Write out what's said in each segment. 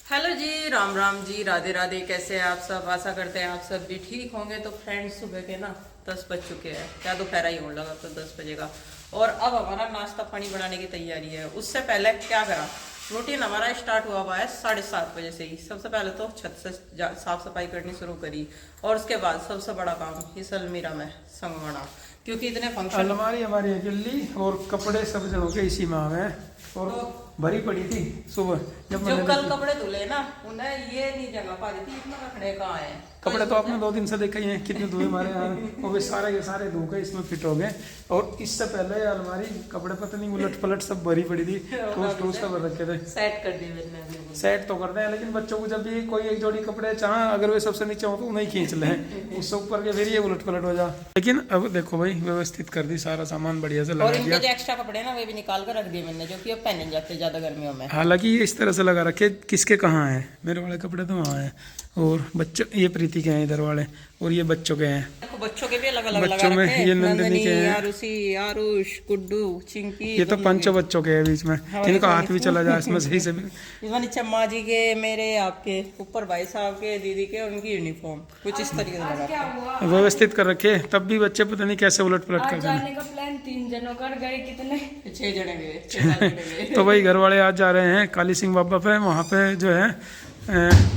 Hello जी, राम राम जी, राधे राधे। कैसे हैं आप सब? आशा करते हैं आप सब भी ठीक होंगे। तो फ्रेंड्स, सुबह के ना 10 बज चुके हैं, क्या दोपहर ही होने लगा, तो 10 बजेगा। और अब हमारा नाश्ता पानी बनाने की तैयारी है। उससे पहले क्या करा, रूटीन हमारा स्टार्ट हुआ है 7:30 बजे से ही। सबसे पहले तो छत से साफ सफाई करनी शुरू करी, और उसके बाद सबसे बड़ा काम इस अलमीरा में संगवाना, क्योंकि इतने फंक्शन। अलमारी हमारी अकेली और कपड़े सब जगह के इसी में है, और तो भरी पड़ी थी सुबह जब जो मैंने कल देखी। कपड़े धुले ना, उन्हें ये नहीं जगह पा रही थी, इतना रखने कहाँ है। कपड़े तो आपने 2 दिन से देखे ही हैं, कितने धोए हमारे यहाँ, और वे सारे के सारे धो के इसमें फिट हो गए। और इससे पहले ये अलमारी कपड़े पता नहीं उलट पलट सब भरी पड़ी थी, टूस टूस का भर रखे थे। सेट कर दिए मैंने अभी। सेट तो करते हैं, लेकिन बच्चों को जब भी कोई एक जोड़ी कपड़े चाह, अगर वे सबसे नीचे हो तो उन्हें खींच ले, उससे ऊपर के फिर ये उलट पलट हो जा। लेकिन अब देखो भाई, व्यवस्थित कर दी, सारा सामान बढ़िया से और लगा इनके दिया। जो एक्स्ट्रा कपड़े हैं ना, वे भी निकाल कर रख दिए मैंने, जो कि अब पहने जाते ज्यादा गर्मियों में। हालांकि ये इस तरह से लगा रखे किसके कहाँ है, मेरे वाले कपड़े तो वहाँ हैं, और बच्चों ये प्रीति के हैं इधर वाले, और ये बच्चों के हैं। देखो, बच्चों के भी अलग अलग लगा बच्चों में रखे हैं। ये नंदनी के हैं, आरुषि, आरुष, गुड्डू, चिंकी। ये तो पांचों बच्चों के हैं बीच में, इनका हाथ भी चला जाए इसमें सही से भी। इसमें नीचे माँ जी के, मेरे, आपके, ऊपर भाई साहब के, दीदी के, और उनकी यूनिफॉर्म कुछ इस तरीके से लगा रखे। व्यवस्थित कर रखे, तब भी बच्चे पता नहीं कैसे उलट पलट कर जाने का प्लान 3 जनों कर गए, कितने 6 जने गए, 6 जने गए। तो भाई घर वाले आज जा रहे हैं काली सिंह बाबा पे, वहाँ पे जो है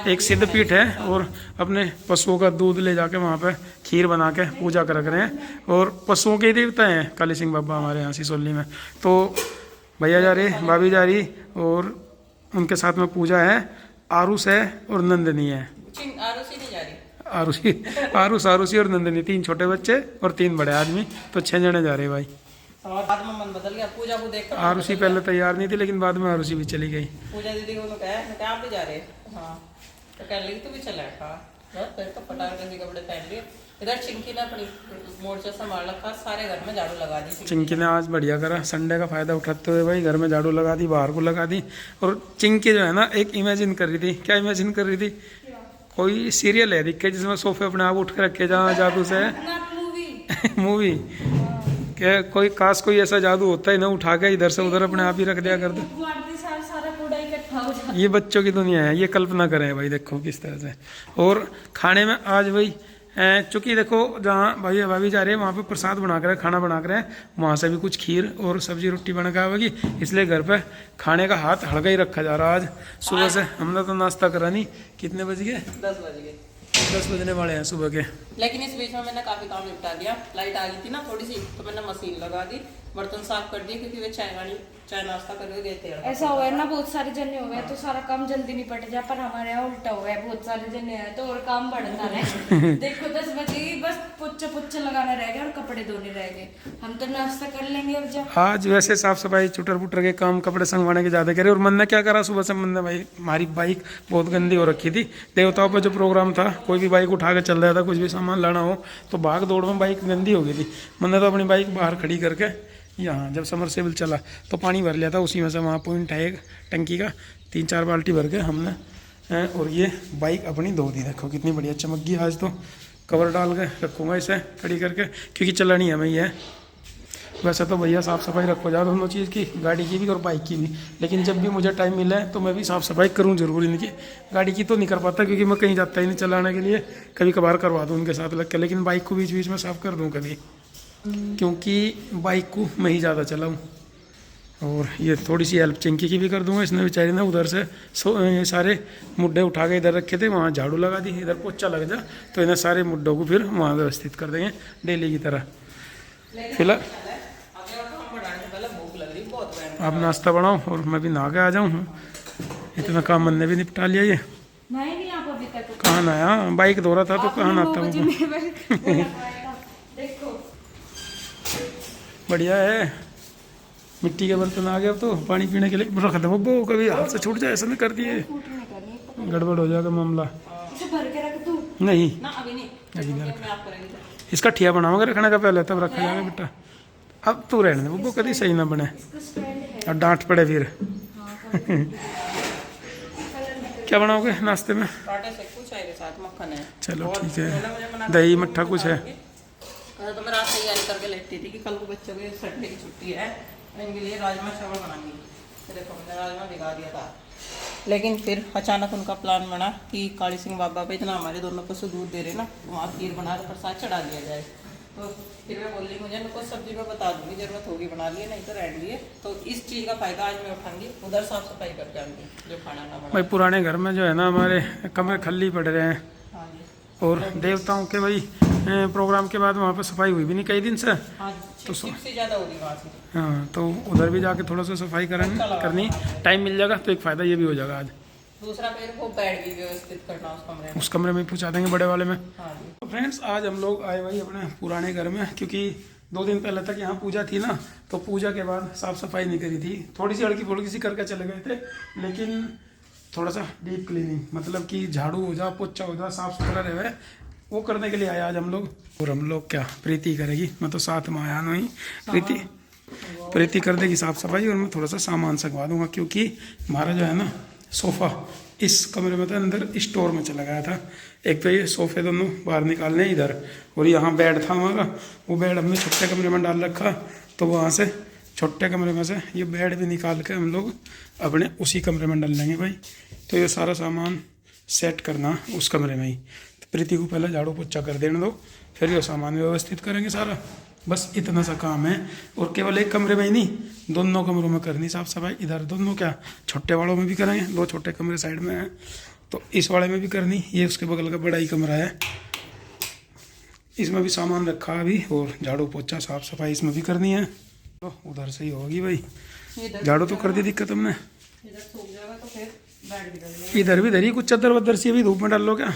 एक सिद्ध पीठ है, और अपने पशुओं का दूध ले जाके वहाँ पे खीर बना के पूजा कर रहे हैं। और पशुओं के ही देवता हैं काली सिंह बाबा हमारे यहाँ सिसोली में। तो भैया जा रही, भाभी जा रही, और उनके साथ में पूजा है, आरुष है और नंदनी है। आरुषि नहीं जा रही। आरुषि और नंदनी, 3 छोटे बच्चे और 3 बड़े आदमी, तो 6 जने जा रहे भाई। और बाद में मन बदल गया, पूजा को देखकर आरुषि पहले तैयार नहीं थी, लेकिन बाद में आरुषि भी चली गई। पूजा दीदी को कहा आप भी जा रहे। हाँ, तो कह लगी तू भी चला। हाँ, फिर तो पटाखे के कपड़े पहन लिए। इधर चिंकी ने अपनी मोर्चा संभाल रखा, सारे घर में झाड़ू लगा दी। चिंकी ने आज बढ़िया करा, संडे का फायदा उठाते हुए भाई घर में झाड़ू लगा दी, बाहर को लगा दी। और चिंकी जो है ना, एक इमेजिन कर रही थी। क्या इमेजिन कर रही थी? कोई सीरियल है दिखे जिसमें सोफे अपने आप उठ के रखे जहाँ जादू से मूवी क्या, कोई काश कोई ऐसा जादू होता है ना, उठा के इधर से उधर अपने आप ही रख दिया कर दो। सारा कूड़ा इकट्ठा हो जाता। ये बच्चों की दुनिया है, ये कल्पना करें भाई, देखो किस तरह से। और खाने में आज भाई चूंकि देखो जहाँ भाई भाभी जा रहे हैं वहाँ पे प्रसाद बना कर खाना बना कर वहाँ से भी कुछ खीर और सब्जी रोटी बना के आवेगी, इसलिए घर पे खाने का हाथ हल्का ही रखा जा रहा। आज सुबह से हमने तो नाश्ता करा नहीं। कितने बज गए? 10 बज गए। 10 बजने वाले हैं सुबह के। लेकिन इस बीच में मैंने काफी काम निपटा दिया। लाइट आ गई थी ना थोड़ी सी, तो मैंने मशीन लगा दी, बर्तन साफ कर दिए, क्योंकि वे चाय नाश्ता करके गए थे। ऐसा हुआ है ना, बहुत सारे जने हो गए तो सारा काम जल्दी निपट जाए, पर हमारे यहाँ उल्टा हुआ है, बहुत सारे जने हैं तो और काम बढ़ता है। देखो 10 बजे बस पुच्चे लगाना रह गया और कपड़े धोने रह गए। हम तो नाश्ता कर लेंगे अब जब। आज वैसे साफ सफाई चुटर पुटर के काम, कपड़े संगवाने के ज्यादा करे। और मन ने क्या करा सुबह से, मन ने भाई हमारी बाइक बहुत गंदी हो रखी थी। देवताओं पर जो प्रोग्राम था, कोई भी बाइक उठा के चल रहा था, कुछ भी सामान लाना हो तो भाग दौड़ में बाइक गंदी हो गई थी। मन ने तो अपनी बाइक बाहर खड़ी करके यहाँ जब समरसेबल चला तो पानी भर लिया था उसी में से, वहाँ पॉइंट है एक टंकी का, 3-4 बाल्टी भर के हमने और ये बाइक अपनी धो दी। देखो कितनी बढ़िया चमक गई। आज तो कवर डाल के रखूँगा इसे खड़ी करके, क्योंकि चलानी हमें ही है। वैसे तो भैया साफ़ सफाई रखो जा दोनों चीज़ की, गाड़ी की भी और बाइक की भी, लेकिन जब भी मुझे टाइम मिला है तो मैं भी साफ़ सफाई करूँ जरूर इनकी। गाड़ी की तो नहीं कर पाता क्योंकि मैं कहीं जाता ही नहीं चलाने के लिए, कभी कभार करवा दूँ उनके साथ लग के, लेकिन बाइक को बीच बीच में साफ़ कर दूँ कभी, क्योंकि बाइक को मैं ही ज़्यादा चलाऊँ। और ये थोड़ी सी हेल्प चिंकी की भी कर दूंगा। इसने बेचारी ने उधर से ये सारे मुड्ढे उठा के इधर रखे थे, वहाँ झाड़ू लगा दी, इधर पोछा लग जा तो इन्हें सारे मुड्ढों को फिर वहाँ व्यवस्थित कर देंगे डेली की तरह। फिलहाल आप नाश्ता बनाओ और मैं भी नहा के आ जाऊँ। इतना काम मन ने भी निपटा लिया। ये नहीं आप अभी तक कहाँ नहाया, बाइक धो रहा था तो कहाँ नहाता हूँ। देखो बढ़िया है, मिट्टी के बर्तन आ गए अब तो पानी पीने के लिए रख दो। वो कभी हाथ से छूट जाए ऐसा नहीं कर दिए, गड़बड़ हो जाएगा मामला। इसे भर के रख दूं? नहीं ना, अभी नहीं, अभी नहीं मैं आप करेंगे। इसका ठिया बनाओगे रखने का पहले, तब रखा जाएगा बेटा। अब तू रहने दे, वो कभी सही ना बने और डांट पड़े फिर। क्या बनाओगे नाश्ते में? पराठे से कुछ है, साथ मक्खन है। चलो ठीक है, दही मट्ठा कुछ है। तो मैं रात तैयारी करके लेटी थी कि कल को बच्चों की संडे की छुट्टी है, इनके लिए राजमा चावल बनाएंगे। तो देखो मैंने राजमा भिगा दिया था, लेकिन फिर अचानक उनका प्लान बना कि काली सिंह बाबा पे इतना हमारे दोनों पशु दूध दे रहे ना, वहाँ खीर बना कर प्रसाद चढ़ा दिया जाए। तो फिर मैं बोल रही मुझे उनको सब्जी में बता दूंगी, जरूरत होगी बना लिए, नहीं तो रहने लिए। तो इस चीज़ का फायदा आज मैं उठाऊंगी, उधर साफ सफाई कर जाऊंगी जो खाना ना बना। भाई पुराने घर में जो है ना हमारे कमरे खाली पड़ रहे हैं, हाँ जी, और देवताओं के भाई प्रोग्राम के बाद वहाँ पे सफाई हुई भी नहीं कई दिन से। हाँ तो छिप से ज़्यादा होगी वहाँ से। हाँ, तो उधर भी जाके थोड़ा सा सफाई करनी, टाइम मिल जाएगा तो एक फ़ायदा ये भी हो जाएगा आज। दूसरा फिर वो बेड भी व्यवस्थित करना उस कमरे में, उस कमरे में पहुँचा देंगे बड़े वाले में। हाँ जी। तो फ्रेंड्स आज हम लोग आए भाई अपने पुराने घर में, क्योंकि 2 दिन पहले तक यहाँ पूजा थी ना, तो पूजा के बाद साफ सफाई नहीं करी थी, थोड़ी सी हल्की फुल्की सी करके चले गए थे। लेकिन थोड़ा सा डीप क्लीनिंग, मतलब कि झाड़ू हो जा, पोछा हो जा, साफ सुथरा रहे, वो करने के लिए आए आज हम लोग। और हम लोग क्या, प्रीति करेगी, मैं तो साथ में आया नहीं। प्रीति कर देगी साफ सफाई, और मैं थोड़ा सा सामान संगवा दूंगा, क्योंकि हमारा जो है ना सोफ़ा इस कमरे में था, अंदर स्टोर में चला गया था। एक तो ये सोफ़े दोनों बाहर निकालने इधर, और यहाँ बेड था हमारा, वो बेड हमने छोटे कमरे में डाल रखा, तो वहाँ से छोटे कमरे में से ये बेड भी निकाल के हम लोग अपने उसी कमरे में डाल लेंगे भाई। तो ये सारा सामान सेट करना उस कमरे में ही। तो प्रीति को पहले झाड़ू पोछा कर देने दो, फिर ये सामान व्यवस्थित करेंगे सारा, बस इतना सा काम है। और केवल एक कमरे में ही नहीं, दोनों कमरों में करनी साफ सफाई। इधर दोनों क्या, छोटे वालों में भी करेंगे, 2 छोटे कमरे साइड में हैं, तो इस वाले में भी करनी। ये उसके बगल का बड़ा ही कमरा है, इसमें भी सामान रखा अभी, और झाड़ू पोछा साफ सफाई इसमें भी करनी है। तो उधर से ही होगी भाई, झाड़ू तो कर दी दिक्कत हमने। इधर सूख जाएगा तो फिर बेड भी डाल लेंगे। इधर भी धरी कुछ चादर वदर सी, अभी धूप में डाल लो क्या,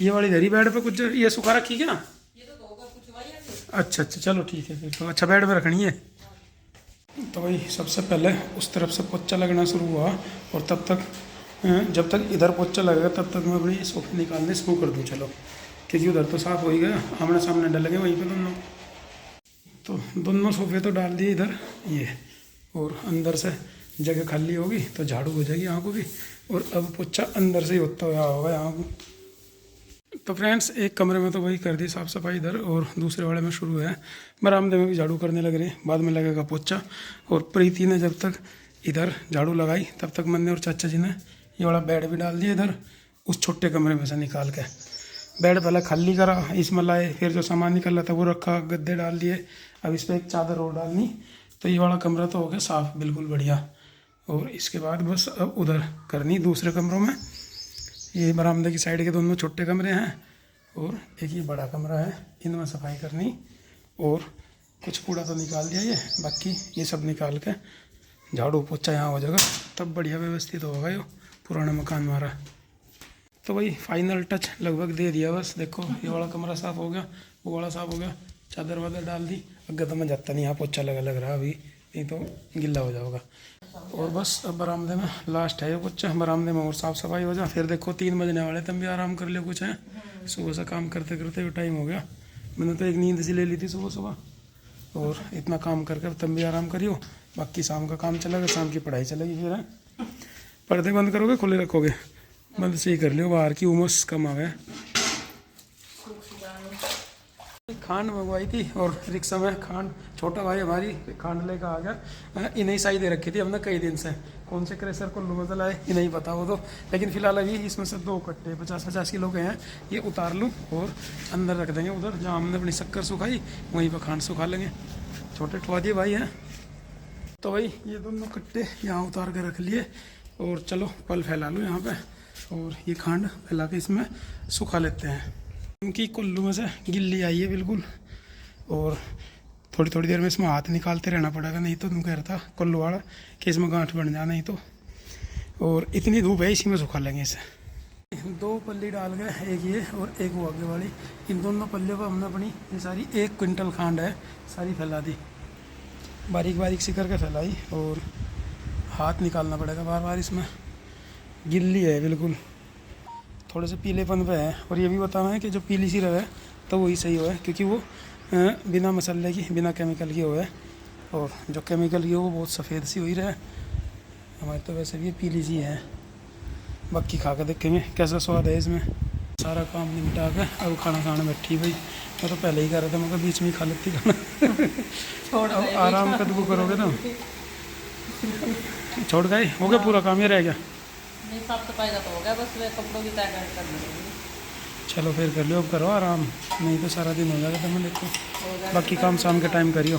ये वाली धरी बेड पे कुछ, ये सुखा रखी क्या? ये तो होगा कुछ वाई है। अच्छा चलो ठीक है, फिर तो अच्छा बेड में रखनी है। तो भाई सबसे पहले उस तरफ से पोछा लगना शुरू हुआ, और तब तक जब तक इधर पोछा लगेगा तब तक मैं अपनी सोफे निकालने शुरू कर दूँ। चलो, क्योंकि उधर तो साफ हो ही गया, आमने सामने डलेंगे वहीं पे दोनों। तो दोनों सोफे तो डाल दिए इधर ये, और अंदर से जगह खाली होगी तो झाड़ू हो जाएगी यहाँ को भी, और अब पोछा अंदर से ही होता हुआ होगा यहाँ को। तो फ्रेंड्स एक कमरे में तो वही कर दी साफ़ सफाई इधर, और दूसरे वाले में शुरू है, बरामदे में भी झाड़ू करने लग रहे, बाद में लगेगा पोछा। और प्रीति ने जब तक इधर झाड़ू लगाई, तब तक मैंने और चाचा जी ने ये वाला बेड भी डाल दिया इधर, उस छोटे कमरे में से निकाल के। बेड पहले खाली करा, इसमें लाए, फिर जो सामान निकल रहा था वो रखा, गद्दे डाल दिए, अब इस पर एक चादर और डालनी। तो ये वाला कमरा तो हो गया साफ़ बिल्कुल बढ़िया। और इसके बाद बस अब उधर करनी दूसरे कमरों में, ये बरामदे की साइड के दोनों छोटे कमरे हैं, और एक ये बड़ा कमरा है, इनमें सफाई करनी। और कुछ कूड़ा तो निकाल दिया ये, बाकी ये सब निकाल के झाड़ू पोछा यहाँ हो जाएगा, तब बढ़िया व्यवस्थित होगा ये पुराना मकान हमारा। तो भाई फाइनल टच लगभग दे दिया, बस देखो ये वाला कमरा साफ़ हो गया, वो वाला साफ़ हो गया, चादर वादर डाल दी। अगर तो मैं जाता नहीं, यहाँ पोछा लग रहा अभी, नहीं तो गिल्ला हो जाएगा। और बस अब बरामदे में लास्ट है ये पोछा, बरामदे में और साफ़ सफाई हो जाए। फिर देखो 3 बजने वाले, तुम भी आराम कर लियो कुछ है, सुबह से काम करते करते टाइम हो गया। मैंने तो एक नींद सी ले ली थी सुबह सुबह, और इतना काम करके तुम भी आराम करियो, बाकी शाम का काम चलेगा, शाम की पढ़ाई चलेगी। फिर है पर्दे बंद करोगे खुले रखोगे? बंद से ही कर लियो, बाहर की उमस कम आ गए। खांड मंगवाई थी, और रिक्शा में खांड, छोटा भाई हमारी खांड लेकर आ गया। इन्हें साई दे रखी थी हमने कई दिन से, कौन से क्रेशर को लुमजल आए ये नहीं पता वो तो, लेकिन फिलहाल अभी इसमें से 2 कट्टे 50-50 किलो के हैं, ये उतार लूँ और अंदर रख देंगे। उधर जहाँ हमने अपनी शक्कर सुखाई वहीं पर खांड सुखा लेंगे। छोटे ठुआ दिए भाई हैं। तो भाई ये दोनों कट्टे यहाँ उतार कर रख लिए, और चलो पल फैला लूँ यहाँ पे, और ये खांड फैला के इसमें सुखा लेते हैं, क्योंकि कुल्लू में से गिल्ली आई है बिल्कुल, और थोड़ी थोड़ी देर में इसमें हाथ निकालते रहना पड़ेगा, नहीं तो तुम कह रहा था कुल्लू वाला कि इसमें गांठ बन जाना, नहीं तो। और इतनी धूप है, इसी में सुखा लेंगे इसे। 2 पल्ली डाल गए, एक ये और एक वो आगे वाली, इन दोनों पल्लियों पर हमने अपनी ये सारी 1 क्विंटल खांड है सारी फैला दी, बारीक बारीक सी करके फैलाई, और हाथ निकालना पड़ेगा बार बार, इसमें गिल्ली है बिल्कुल, थोड़े से पीलेपन पे है। और ये भी बताना है कि जो पीली सी रहे तो वही सही हो है, क्योंकि वो बिना मसाले की, बिना केमिकल की हो है, और जो केमिकल की हो वो बहुत सफ़ेद सी हो ही रहे। हमारी तो वैसे भी पीली सी है, बाकी खा कर देखेंगे कैसा स्वाद है इसमें। सारा काम निपटा के अब खाना खाने बैठी भाई, मैं तो पहले ही कह रहा था, मगर बीच में ही खा लेती खाना। अब आराम कदू करोगे तो छोड़ गए, हो गया पूरा काम, ये रह गया। नहीं साफ सफाई का तो हो गया, बस वे कपड़ों की तय कर लूँगी। चलो फिर कर लो, अब करो आराम, नहीं तो सारा दिन हो जाएगा तुम्हें। देखो हो जाएगा बाकी काम शाम के टाइम करियो।